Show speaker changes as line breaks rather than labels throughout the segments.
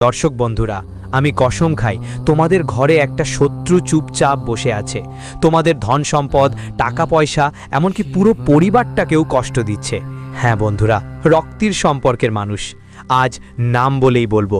দর্শক বন্ধুরা, আমি কসম খাই তোমাদের ঘরে একটা শত্রু চুপচাপ বসে আছে। তোমাদের ধন সম্পদ, টাকা পয়সা, এমনকি পুরো পরিবারটাকেও কষ্ট দিচ্ছে। হ্যাঁ বন্ধুরা, রক্তের সম্পর্কের মানুষ। আজ নাম বলেই বলবো,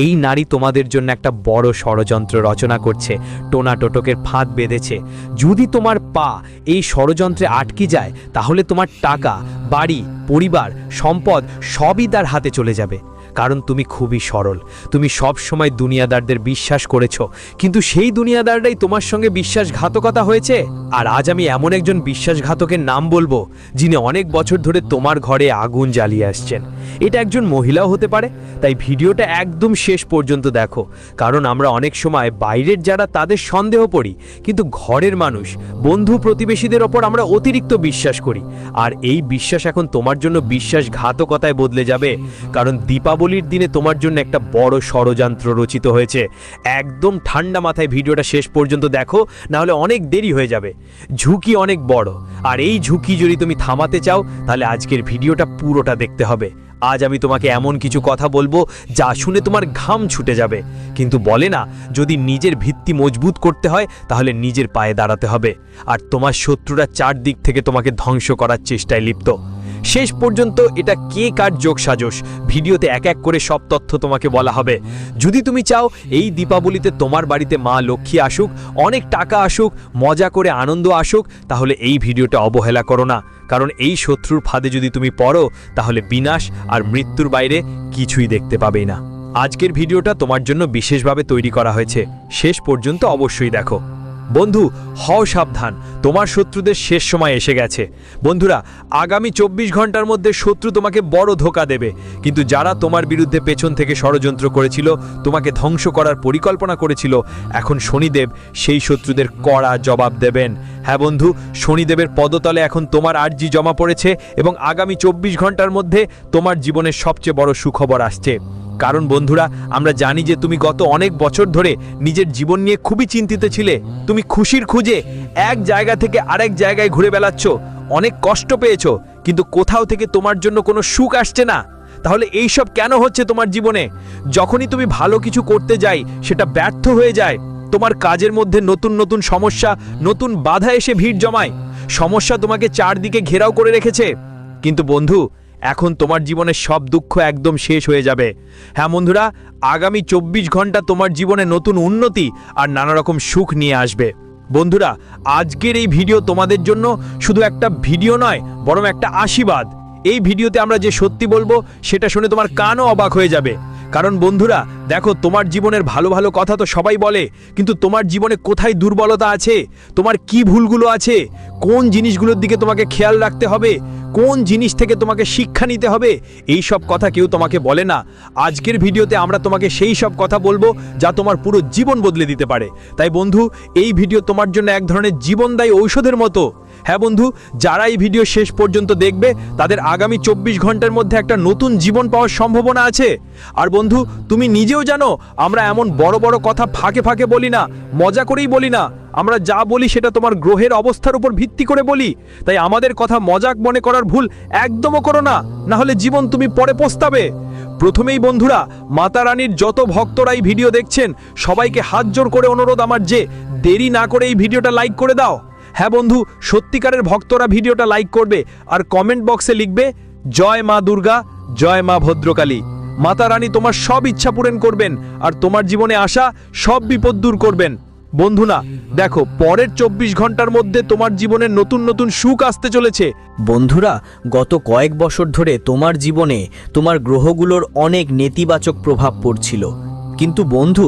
এই নারী তোমাদের জন্য একটা বড় ষড়যন্ত্র রচনা করছে, টোনা টোটকের ফাঁদ বেঁধেছে। যদি তোমার পা এই ষড়যন্ত্রে আটকে যায়, তাহলে তোমার টাকা, বাড়ি, পরিবার, সম্পদ সবই তার হাতে চলে যাবে। কারণ তুমি খুবই সরল, তুমি সব সময় দুনিয়াদারদের বিশ্বাস করেছো, কিন্তু সেই দুনিয়াদাররাই তোমার সঙ্গে বিশ্বাসঘাতকতা হয়েছে। আর আজ আমি এমন একজন বিশ্বাসঘাতকের নাম বলবো, যিনি অনেক বছর ধরে তোমার ঘরে আগুন জ্বালিয়ে আসছেন। এটা একজন মহিলাও হতে পারে, তাই ভিডিওটা একদম শেষ পর্যন্ত দেখো। কারণ আমরা অনেক সময় বাইরের যারা তাদের সন্দেহ করি, কিন্তু ঘরের মানুষ, বন্ধু, প্রতিবেশীদের ওপর আমরা অতিরিক্ত বিশ্বাস করি। আর এই বিশ্বাস এখন তোমার জন্য বিশ্বাসঘাতকতায় বদলে যাবে। কারণ দীপাবলির দিনে তোমার জন্য একটা বড় ষড়যন্ত্র রচিত হয়েছে। একদম ঠান্ডা মাথায় ভিডিওটা শেষ পর্যন্ত দেখো, না হলে অনেক দেরি হয়ে যাবে। ঝুঁকি অনেক বড়, আর এই ঝুঁকি যদি তুমি থামাতে চাও, তাহলে আজকের ভিডিওটা পুরোটা দেখতে হবে। আজ আমি তোমাকে এমন কিছু কথা বলবো যা শুনে তোমার ঘাম ছুটে যাবে। কিন্তু বলে না, যদি নিজের ভিত্তি মজবুত করতে হয়, তাহলে নিজের পায়ে দাঁড়াতে হবে। আর তোমার শত্রুরা চারদিক থেকে তোমাকে ধ্বংস করার চেষ্টায় লিপ্ত। শেষ পর্যন্ত এটা কে কার যোগসাজশ, ভিডিওতে এক এক করে সব তথ্য তোমাকে বলা হবে। যদি তুমি চাও এই দীপাবলিতে তোমার বাড়িতে মা লক্ষ্মী আসুক, অনেক টাকা আসুক, মজা করে আনন্দ আসুক, তাহলে এই ভিডিওটা অবহেলা করো না। কারণ এই শত্রুর ফাঁদে যদি তুমি পড়ো, তাহলে বিনাশ আর মৃত্যুর বাইরে কিছুই দেখতে পাবেই না। আজকের ভিডিওটা তোমার জন্য বিশেষভাবে তৈরি করা হয়েছে, শেষ পর্যন্ত অবশ্যই দেখো। বন্ধু, হও সাবধান, তোমার শত্রুদের শেষ সময় এসে গেছে। বন্ধুরা, আগামী 24 ঘন্টার মধ্যে শত্রু তোমাকে বড় ধোঁকা দেবে। কিন্তু যারা তোমার বিরুদ্ধে পেছন থেকে ষড়যন্ত্র করেছিল, তোমাকে ধ্বংস করার পরিকল্পনা করেছিল, এখন শনিদেব সেই শত্রুদের কড়া জবাব দেবেন। হ্যাঁ বন্ধু, শনিদেবের পদতলে এখন তোমার আর্জি জমা পড়েছে, এবং আগামী 24 ঘন্টার মধ্যে তোমার জীবনের সবচেয়ে বড় সুখবর আসছে। কারণ বন্ধুরা, আমরা জানি যে তুমি গত অনেক বছর ধরে নিজের জীবন নিয়ে খুবই চিন্তিত ছিলে। তুমি খুশির খুঁজে এক জায়গা থেকে আরেক জায়গায় ঘুরে বেড়াচ্ছ, অনেক কষ্ট পেয়েছো, কিন্তু কোথাও থেকে তোমার জন্য কোনো সুখ আসছে না। তাহলে এই সব কেন হচ্ছে তোমার জীবনে? যখনই তুমি ভালো কিছু করতে যাই, সেটা ব্যর্থ হয়ে যায়। তোমার কাজের মধ্যে নতুন নতুন সমস্যা, নতুন বাধা এসে ভিড় জমায়। সমস্যা তোমাকে চারদিকে ঘেরাও করে রেখেছে। কিন্তু বন্ধু, এখন তোমার জীবনের সব দুঃখ একদম শেষ হয়ে যাবে। হ্যাঁ বন্ধুরা, আগামী 24 ঘন্টা তোমার জীবনে নতুন উন্নতি আর নানা রকম সুখ নিয়ে আসবে। বন্ধুরা, আজকের এই ভিডিও তোমাদের জন্য শুধু একটা ভিডিও নয়, বরং একটা আশীর্বাদ। এই ভিডিওতে আমরা যে সত্যি বলবো, সেটা শুনে তোমার কানও অবাক হয়ে যাবে। কারণ বন্ধুরা দেখো, তোমার জীবনের ভালো ভালো কথা তো সবাই বলে, কিন্তু তোমার জীবনে কোথায় দুর্বলতা আছে, তোমার কি ভুলগুলো আছে, কোন জিনিসগুলোর দিকে তোমাকে খেয়াল রাখতে হবে, কোন জিনিস থেকে তোমাকে শিক্ষা নিতে হবে, এই সব কথা কেউ তোমাকে বলে না। আজকের ভিডিওতে আমরা তোমাকে সেই সব কথা বলবো যা তোমার পুরো জীবন বদলে দিতে পারে। তাই বন্ধু, এই ভিডিও তোমার জন্য এক ধরনের জীবনদায়ী ঔষধের মতো। হ্যাঁ বন্ধু, যারা এই ভিডিও শেষ পর্যন্ত দেখবে, তাদের আগামী 24 ঘন্টার মধ্যে একটা নতুন জীবন পাওয়ার সম্ভাবনা আছে। আর বন্ধু, তুমি নিজেও জানো, আমরা এমন বড় বড় কথা ফাঁকে ফাঁকে বলি না, মজা করেই বলি না। আমরা যা বলি সেটা তোমার গ্রহের অবস্থার উপর ভিত্তি করে বলি। তাই আমাদের কথা মজাক মনে করার ভুল একদমও করো না, না হলে জীবন তুমি পরে পস্তাবে। প্রথমেই বন্ধুরা, মাতা রানীর যত ভক্তরা এই ভিডিও দেখছেন, সবাইকে হাত জোর করে অনুরোধ আমার যে, দেরি না করে এই ভিডিওটা লাইক করে দাও। হ্যাঁ বন্ধু, সত্যিকারের ভক্তরা ভিডিওটা লাইক করবে আর কমেন্ট বক্সে লিখবে, জয় মা দুর্গা, জয় মা ভদ্রকালী। মাতা রানী তোমার সব ইচ্ছা পূরণ করবেন, আর তোমার জীবনে আসা সব বিপদ দূর করবেন। বন্ধুরা দেখো, পরের 24 ঘন্টার মধ্যে তোমার জীবনে নতুন নতুন সুখ আসতে চলেছে।
বন্ধুরা, গত কয়েক বছর ধরে তোমার জীবনে তোমার গ্রহগুলোর অনেক নেতিবাচক প্রভাব পড়ছিল। কিন্তু বন্ধু,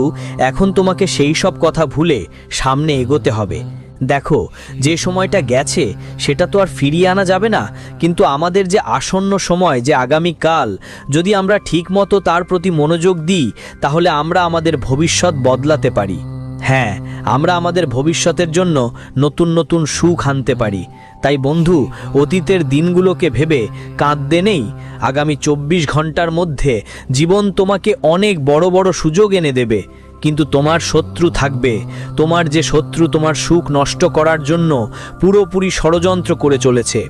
এখন তোমাকে সেই সব কথা ভুলে সামনে এগোতে হবে। দেখো, যে সময়টা গেছে সেটা তো আর ফিরিয়ে আনা যাবে না, কিন্তু আমাদের যে আসন্ন সময়, যে আগামীকাল, যদি আমরা ঠিকমতো তার প্রতি মনোযোগ দিই, তাহলে আমরা আমাদের ভবিষ্যৎ বদলাতে পারি। হ্যাঁ, আমরা আমাদের ভবিষ্যতের জন্য নতুন নতুন সুখ আনতে পারি। তাই বন্ধু, অতীতের দিনগুলোকে ভেবে কাঁদতে নেই। আগামী 24 ঘন্টার মধ্যে জীবন তোমাকে অনেক বড় বড় সুযোগ এনে দেবে। কিন্তু তোমার শত্রু থাকবে, তোমার যে শত্রু তোমার সুখ নষ্ট করার জন্য পুরোপুরি ষড়যন্ত্র করে চলেছে।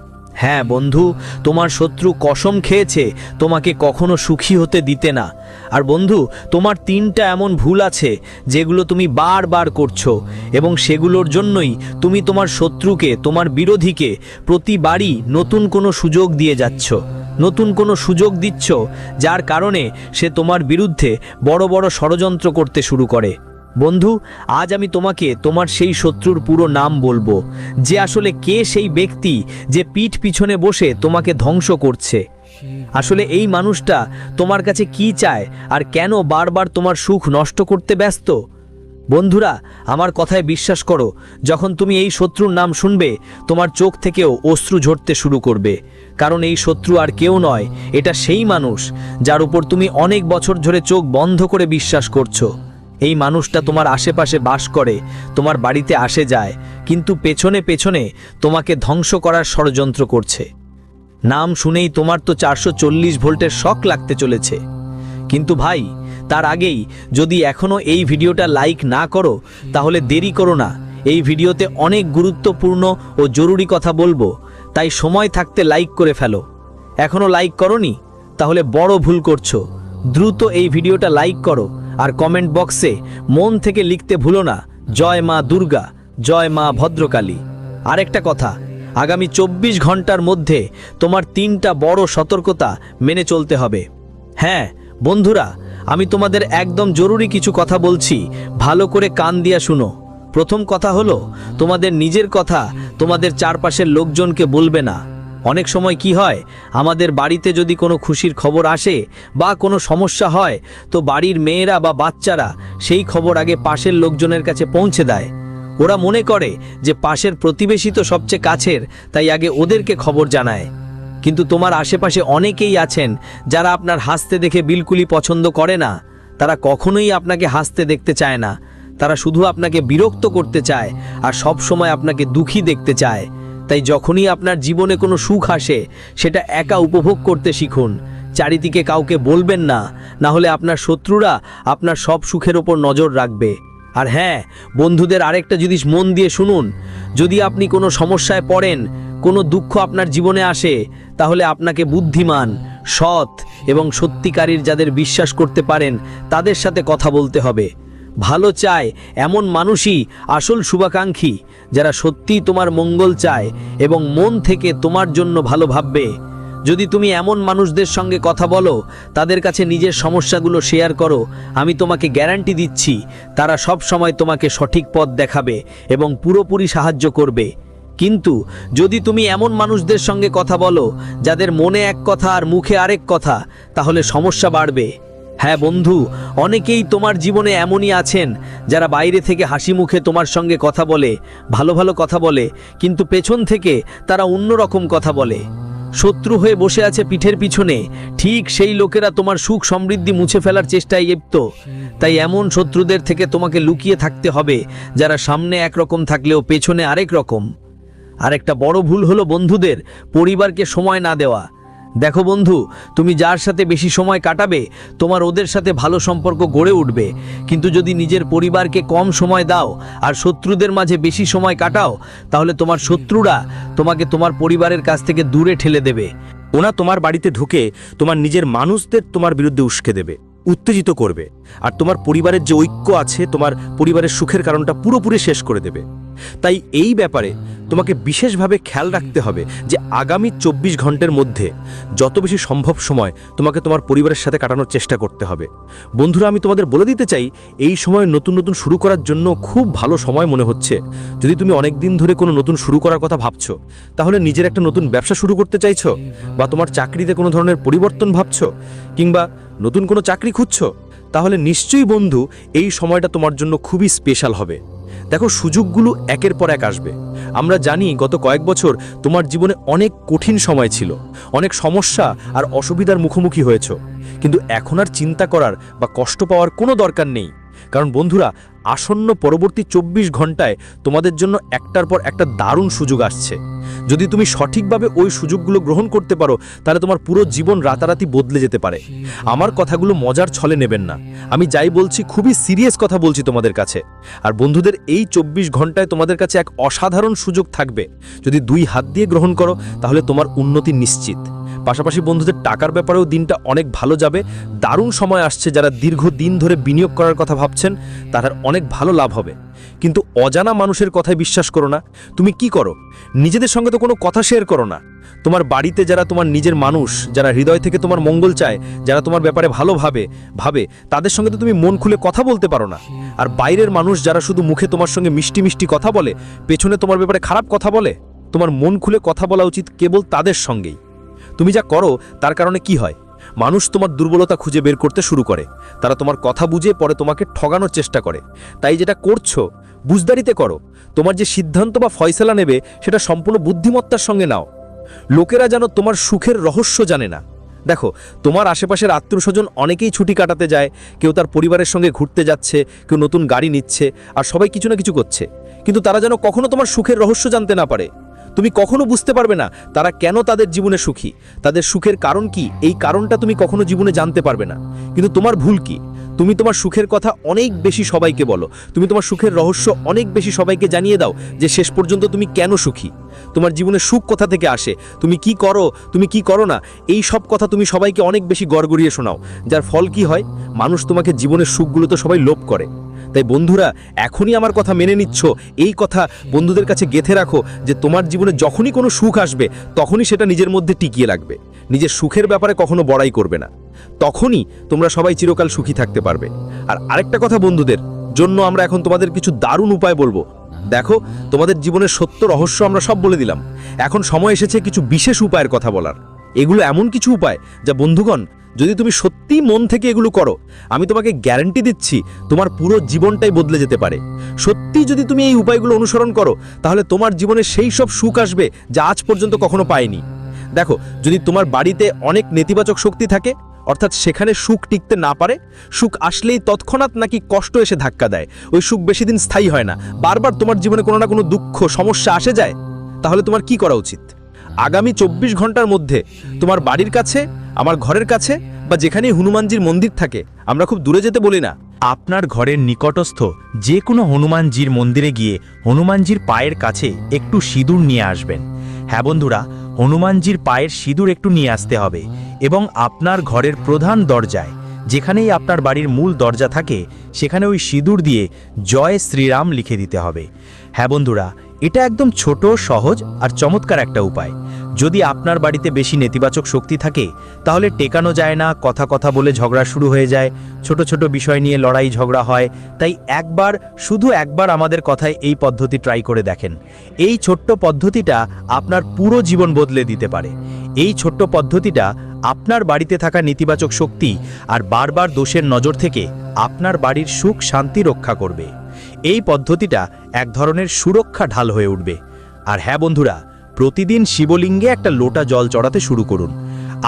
হ্যাঁ বন্ধু, তোমার শত্রু কসম খেয়েছে তোমাকে কখনো সুখী হতে দিতে না। আর বন্ধু, তোমার 3টা এমন ভুল আছে যেগুলো তুমি বারবার করছো, এবং সেগুলোর জন্যই তুমি তোমার শত্রুকে, তোমার বিরোধীকে প্রতিবারই নতুন কোনো সুযোগ দিয়ে যাচ্ছ, নতুন কোনো সুযোগ দিচ্ছ, যার কারণে সে তোমার বিরুদ্ধে বড় বড় ষড়যন্ত্র করতে শুরু করে। বন্ধু, আজ আমি তোমাকে তোমার সেই শত্রুর পুরো নাম বলবো, যে আসলে কে সেই ব্যক্তি যে পিঠ পিছনে বসে তোমাকে ধ্বংস করছে। আসলে এই মানুষটা তোমার কাছে কি চায় আর কেন বারবার তোমার সুখ নষ্ট করতে ব্যস্ত? বন্ধুরা, আমার কথায় বিশ্বাস করো, যখন তুমি এই শত্রুর নাম শুনবে তোমার চোখ থেকেও অশ্রু ঝরতে শুরু করবে। কারণ এই শত্রু আর কেউ নয়, এটা সেই মানুষ যার উপর তুমি অনেক বছর ধরে চোখ বন্ধ করে বিশ্বাস করছো। এই মানুষটা তোমার আশেপাশে বাস করে, তোমার বাড়িতে আসে যায়, কিন্তু পেছনে পেছনে তোমাকে ধ্বংস করার ষড়যন্ত্র করছে। নাম শুনেই তোমার তো 440 ভোল্টের শক লাগতে চলেছে। কিন্তু ভাই, তার আগেই যদি এখনও এই ভিডিওটা লাইক না করো তাহলে দেরি করো না। এই ভিডিওতে অনেক গুরুত্বপূর্ণ ও জরুরি কথা বলবো, তাই সময় থাকতে লাইক করে ফেলো। এখনও লাইক করোনি? তাহলে বড় ভুল করছো। দ্রুত এই ভিডিওটা লাইক করো আর কমেন্ট বক্সে মন থেকে লিখতে ভুলো না, জয় মা দুর্গা, জয় মা ভদ্রকালী। আরেকটা কথা, আগামী 24 ঘন্টার মধ্যে তোমার 3টা বড় সতর্কতা মেনে চলতে হবে। হ্যাঁ বন্ধুরা, আমি তোমাদের একদম জরুরি কিছু কথা বলছি, ভালো করে কান দিয়া শুনো। প্রথম কথা হলো, তোমাদের নিজের কথা তোমাদের চারপাশের লোকজনকে বলবে না। অনেক সময় কি হয়, আমাদের বাড়িতে যদি কোনো খুশির খবর আসে বা কোনো সমস্যা হয়, তো বাড়ির মেয়েরা বা বাচ্চারা সেই খবর আগে পাশের লোকজনের কাছে পৌঁছে দেয়। ওরা মনে করে যে পাশের প্রতিবেশী তো সবচেয়ে কাছের, তাই আগে ওদেরকে খবর জানায়। কিন্তু তোমার আশেপাশে অনেকেই আছেন যারা আপনার হাসতে দেখে বিলকুলই পছন্দ করে না। তারা কখনোই আপনাকে হাসতে দেখতে চায় না, তারা শুধু আপনাকে বিরক্ত করতে চায় আর সব সময় আপনাকে দুঃখী দেখতে চায়। তাই যখনই আপনার জীবনে কোনো সুখ আসে, সেটা একা উপভোগ করতে শিখুন, চারিদিকে কাউকে বলবেন না, না হলে আপনার শত্রুরা আপনার সব সুখের ওপর নজর রাখবে। আর হ্যাঁ বন্ধুদের, আরেকটা জিনিস মন দিয়ে শুনুন, যদি আপনি কোনো সমস্যায় পড়েন, কোনো দুঃখ আপনার জীবনে আসে, তাহলে আপনাকে বুদ্ধিমান, সৎ এবং সত্যিকারীর যাদের বিশ্বাস করতে পারেন তাদের সাথে কথা বলতে হবে। ভালো চায় এমন মানুষই আসল শুভাকাঙ্ক্ষী, যারা সত্যিই তোমার মঙ্গল চায় এবং মন থেকে তোমার জন্য ভালো ভাববে। যদি তুমি এমন মানুষদের সঙ্গে কথা বলো, তাদের কাছে নিজের সমস্যাগুলো শেয়ার করো, আমি তোমাকে গ্যারান্টি দিচ্ছি তারা সব সময় তোমাকে সঠিক পথ দেখাবে এবং পুরোপুরি সাহায্য করবে। কিন্তু যদি তুমি এমন মানুষদের সঙ্গে কথা বলো যাদের মনে এক কথা আর মুখে আরেক কথা, তাহলে সমস্যা বাড়বে। হ্যাঁ বন্ধু, অনেকেই তোমার জীবনে এমনই আছেন যারা বাইরে থেকে হাসি মুখে তোমার সঙ্গে কথা বলে, ভালো ভালো কথা বলে, কিন্তু পেছন থেকে তারা অন্যরকম কথা বলে। শত্রু হয়ে বসে আছে পিঠের পিছনে, ঠিক সেই লোকেরা তোমার সুখ সমৃদ্ধি মুছে ফেলার চেষ্টায় লিপ্ত। তাই এমন শত্রুদের থেকে তোমাকে লুকিয়ে থাকতে হবে, যারা সামনে একরকম থাকলেও পেছনে আরেক রকম। আরেকটা বড় ভুল হলো বন্ধুদের পরিবারকে সময় না দেওয়া। দেখো বন্ধু, তুমি যার সাথে বেশি সময় কাটাবে, তোমার ওদের সাথে ভালো সম্পর্ক গড়ে উঠবে। কিন্তু যদি নিজের পরিবারকে কম সময় দাও আর শত্রুদের মাঝে বেশি সময় কাটাও, তাহলে তোমার শত্রুরা তোমাকে তোমার পরিবারের কাছ থেকে দূরে ঠেলে দেবে।
ওনা তোমার বাড়িতে ঢুকে তোমার নিজের মানুষদের তোমার বিরুদ্ধে উস্কে দেবে, উত্তেজিত করবে, আর তোমার পরিবারের যে ঐক্য আছে, তোমার পরিবারের সুখের কারণটা পুরোপুরি শেষ করে দেবে। তাই এই ব্যাপারে তোমাকে বিশেষভাবে খেয়াল রাখতে হবে যে আগামী 24 ঘন্টার মধ্যে যত বেশি সম্ভব সময় তোমাকে তোমার পরিবারের সাথে কাটানোর চেষ্টা করতে হবে। বন্ধুরা, আমি তোমাদের বলে দিতে চাই, এই সময় নতুন নতুন শুরু করার জন্য খুব ভালো সময় মনে হচ্ছে। যদি তুমি অনেক দিন ধরে কোনো নতুন শুরু করার কথা ভাবছো, তাহলে নিজের একটা নতুন ব্যবসা শুরু করতে চাইছো, বা তোমার চাকরিতে কোনো ধরনের পরিবর্তন ভাবছো, কিংবা নতুন কোনো চাকরি খুঁজছো, তাহলে নিশ্চয়ই বন্ধু এই সময়টা তোমার জন্য খুবই স্পেশাল হবে। দেখো, সুযোগগুলো একের পর এক আসবে। আমরা জানি গত কয়েক বছর তোমার জীবনে অনেক কঠিন সময় ছিল, অনেক সমস্যা আর অসুবিধার মুখোমুখি হয়েছো, কিন্তু এখন আর চিন্তা করার বা কষ্ট পাওয়ার কোনো দরকার নেই। কারণ বন্ধুরা, আসন্ন পরবর্তী 24 ঘন্টায় তোমাদের জন্য একটার পর একটা দারুণ সুযোগ আসছে। যদি তুমি সঠিকভাবে ওই সুযোগগুলো গ্রহণ করতে পারো, তাহলে তোমার পুরো জীবন রাতারাতি বদলে যেতে পারে। আমার কথাগুলো মজার ছলে নেবেন না, আমি যাই বলছি খুবই সিরিয়াস কথা বলছি তোমাদের কাছে। আর বন্ধুদের, এই 24 ঘন্টায় তোমাদের কাছে এক অসাধারণ সুযোগ থাকবে। যদি 2 হাত দিয়ে গ্রহণ করো, তাহলে তোমার উন্নতি নিশ্চিত। পাশাপাশি বন্ধুদের, টাকার ব্যাপারেও দিনটা অনেক ভালো যাবে। দারুণ সময় আসছে। যারা দীর্ঘদিন ধরে বিনিয়োগ করার কথা ভাবছেন, তার অনেক ভালো লাভ হবে। কিন্তু অজানা মানুষের কথায় বিশ্বাস করো না। তুমি কি করো? নিজেদের সঙ্গে তো কোনো কথা শেয়ার করো না। তোমার বাড়িতে যারা তোমার নিজের মানুষ, যারা হৃদয় থেকে তোমার মঙ্গল চায়, যারা তোমার ব্যাপারে ভালো ভাবে, তাদের সঙ্গে তো তুমি মন খুলে কথা বলতে পারো না। আর বাইরের মানুষ যারা শুধু মুখে তোমার সঙ্গে মিষ্টি মিষ্টি কথা বলে, পেছনে তোমার ব্যাপারে খারাপ কথা বলে, তোমার মন খুলে কথা বলা উচিত কেবল তাদের সঙ্গেই। তুমি যা করো তার কারণে কি হয়? মানুষ তোমার দুর্বলতা খুঁজে বের করতে শুরু করে। তারা তোমার কথা বুঝে পরে তোমাকে ঠগানোর চেষ্টা করে। তাই যেটা করছো, বুঝদারিতে করো। তোমার যে সিদ্ধান্ত বা ফয়সালা নেবে, সেটা সম্পূর্ণ বুদ্ধিমত্তার সঙ্গে নাও। লোকেরা যেন তোমার সুখের রহস্য জানে না। দেখো, তোমার আশেপাশের আত্মীয়স্বজন অনেকেই ছুটি কাটাতে যায়, কেউ তার পরিবারের সঙ্গে ঘুরতে যাচ্ছে, কেউ নতুন গাড়ি নিচ্ছে, আর সবাই কিছু না কিছু করছে। কিন্তু তারা যেন কখনো তোমার সুখের রহস্য জানতে না পারে। তুমি কখনো বুঝতে পারবে না তারা কেন তাদের জীবনে সুখী, তাদের সুখের কারণ কি। এই কারণটা তুমি কখনো জীবনে জানতে পারবে না। কিন্তু তোমার ভুল কি? তুমি তোমার সুখের কথা অনেক বেশি সবাইকে বলো। তুমি তোমার সুখের রহস্য অনেক বেশি সবাইকে জানিয়ে দাও, যে শেষ পর্যন্ত তুমি কেন সুখী, তোমার জীবনে সুখ কোথা থেকে আসে, তুমি কি করো, তুমি কি করো না, এই সব কথা তুমি সবাইকে অনেক বেশি গড়গড়িয়ে শোনাও। যার ফল কি হয়? মানুষ তোমাকে জীবনের সুখগুলো তো সবাই লোভ করে। তাই বন্ধুরা, এখনই আমার কথা মেনে নিচ্ছ, এই কথা বন্ধুদের কাছে গেঁথে রাখো, যে তোমার জীবনে যখনই কোনো সুখ আসবে, তখনই সেটা নিজের মধ্যে টিকিয়ে রাখবে। নিজের সুখের ব্যাপারে কখনো বড়াই করবে না। তখনই তোমরা সবাই চিরকাল সুখী থাকতে পারবে। আর আরেকটা কথা বন্ধুদের জন্য, আমরা এখন তোমাদের কিছু দারুণ উপায় বলবো। দেখো, তোমাদের জীবনের সত্য রহস্য আমরা সব বলে দিলাম। এখন সময় এসেছে কিছু বিশেষ উপায়ের কথা বলার। এগুলো এমন কিছু উপায় যা বন্ধুগণ, যদি তুমি সত্যিই মন থেকে এগুলো করো, আমি তোমাকে গ্যারান্টি দিচ্ছি তোমার পুরো জীবনটাই বদলে যেতে পারে। সত্যি যদি তুমি এই উপায়গুলো অনুসরণ করো, তাহলে তোমার জীবনে সেই সব সুখ আসবে যা আজ পর্যন্ত কখনো পায়নি। দেখো, যদি তোমার বাড়িতে অনেক নেতিবাচক শক্তি থাকে, অর্থাৎ সেখানে সুখ টিকতে না পারে, সুখ আসলেই তৎক্ষণাৎ নাকি কষ্ট এসে ধাক্কা দেয়, ওই সুখ বেশি দিন স্থায়ী হয় না, বারবার তোমার জীবনে কোনো না কোনো দুঃখ সমস্যা আসে যায়, তাহলে তোমার কি করা উচিত? আগামী 24 ঘন্টার মধ্যে তোমার বাড়ির কাছে, আমার ঘরের কাছে, বা যেখানেই হনুমানজির মন্দির থাকে, আমরা খুব দূরে যেতে বলি না,
আপনার ঘরের নিকটস্থ যে কোনো হনুমানজির মন্দিরে গিয়ে হনুমানজির পায়ের কাছে একটু সিঁদুর নিয়ে আসবেন। হ্যাঁ বন্ধুরা, হনুমানজির পায়ের সিঁদুর একটু নিয়ে আসতে হবে এবং আপনার ঘরের প্রধান দরজায়, যেখানেই আপনার বাড়ির মূল দরজা থাকে, সেখানে ওই সিঁদুর দিয়ে জয় শ্রীরাম লিখে দিতে হবে। হ্যাঁ বন্ধুরা, এটা একদম ছোট, সহজ আর চমৎকার একটা উপায়। যদি আপনার বাড়িতে বেশি নেতিবাচক শক্তি থাকে, তাহলে টেকানো যায় না, কথা কথা বলে ঝগড়া শুরু হয়ে যায়, ছোট ছোট বিষয় নিয়ে লড়াই ঝগড়া হয়। তাই শুধু একবার আমাদের কথায় এই পদ্ধতি ট্রাই করে দেখেন। এই ছোট্ট পদ্ধতিটা আপনার পুরো জীবন বদলে দিতে পারে। এই ছোট্ট পদ্ধতিটা আপনার বাড়িতে থাকা নেতিবাচক শক্তি আর বারবার দোষের নজর থেকে আপনার বাড়ির সুখ শান্তি রক্ষা করবে। এই পদ্ধতিটা এক ধরনের সুরক্ষা ঢাল হয়ে উঠবে। আর হ্যাঁ বন্ধুরা, প্রতিদিন শিবলিঙ্গে একটা লোটা জল চড়াতে শুরু করুন।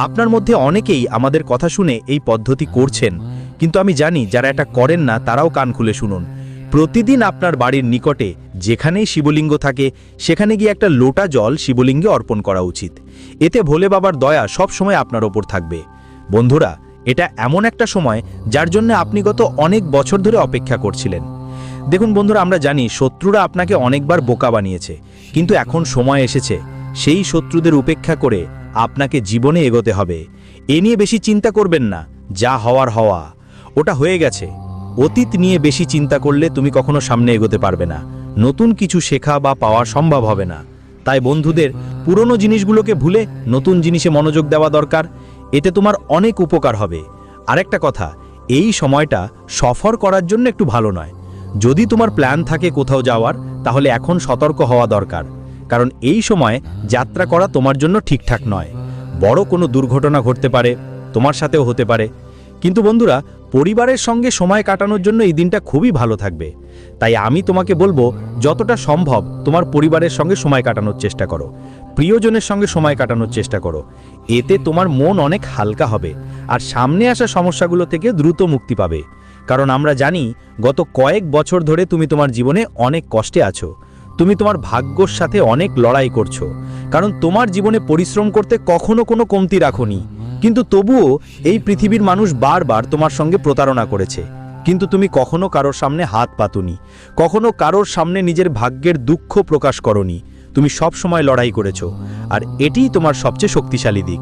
আপনার মধ্যে অনেকেই আমাদের কথা শুনে এই পদ্ধতি করছেন, কিন্তু আমি জানি যারা এটা করেন না তারাও কান খুলে শুনুন। প্রতিদিন আপনার বাড়ির নিকটে যেখানেই শিবলিঙ্গ থাকে, সেখানে গিয়ে একটা লোটা জল শিবলিঙ্গে অর্পণ করা উচিত। এতে ভোলে বাবার দয়া সব সময় আপনার ওপর থাকবে। বন্ধুরা, এটা এমন একটা সময় যার জন্য আপনি গত অনেক বছর ধরে অপেক্ষা করছিলেন। দেখুন বন্ধুরা, আমরা জানি শত্রুরা আপনাকে অনেকবার বোকা বানিয়েছে, কিন্তু এখন সময় এসেছে সেই শত্রুদের উপেক্ষা করে আপনাকে জীবনে এগোতে হবে। এ নিয়ে বেশি চিন্তা করবেন না, যা হওয়ার হওয়া ওটা হয়ে গেছে। অতীত নিয়ে বেশি চিন্তা করলে তুমি কখনো সামনে এগোতে পারবে না, নতুন কিছু শেখা বা পাওয়া সম্ভব হবে না। তাই বন্ধুদের, পুরনো জিনিসগুলোকে ভুলে নতুন জিনিসে মনোযোগ দেওয়া দরকার। এতে তোমার অনেক উপকার হবে। আরেকটা কথা, এই সময়টা সফর করার জন্য একটু ভালো নয়। যদি তোমার প্ল্যান থাকে কোথাও যাওয়ার, তাহলে এখন সতর্ক হওয়া দরকার, কারণ এই সময় যাত্রা করা তোমার জন্য ঠিকঠাক নয়। বড় কোনো দুর্ঘটনা ঘটতে পারে, তোমার সাথেও হতে পারে। কিন্তু বন্ধুরা, পরিবারের সঙ্গে সময় কাটানোর জন্য এই দিনটা খুবই ভালো থাকবে। তাই আমি তোমাকে বলবো, যতটা সম্ভব তোমার পরিবারের সঙ্গে সময় কাটানোর চেষ্টা করো, প্রিয়জনের সঙ্গে সময় কাটানোর চেষ্টা করো। এতে তোমার মন অনেক হালকা হবে আর সামনে আসা সমস্যাগুলো থেকে দ্রুত মুক্তি পাবে। কারণ আমরা জানি গত কয়েক বছর ধরে তুমি তোমার জীবনে অনেক কষ্টে আছো। তুমি তোমার ভাগ্যর সাথে অনেক লড়াই করছো, কারণ তোমার জীবনে পরিশ্রম করতে কখনো কোনো কমতি রাখোনি। কিন্তু তবুও এই পৃথিবীর মানুষ বারবার তোমার সঙ্গে প্রতারণা করেছে, কিন্তু তুমি কখনো কারোর সামনে হাত পাতুনি, কখনো কারোর সামনে নিজের ভাগ্যের দুঃখ প্রকাশ করনি। তুমি সব সময় লড়াই করেছো, আর এটিই তোমার সবচেয়ে শক্তিশালী দিক।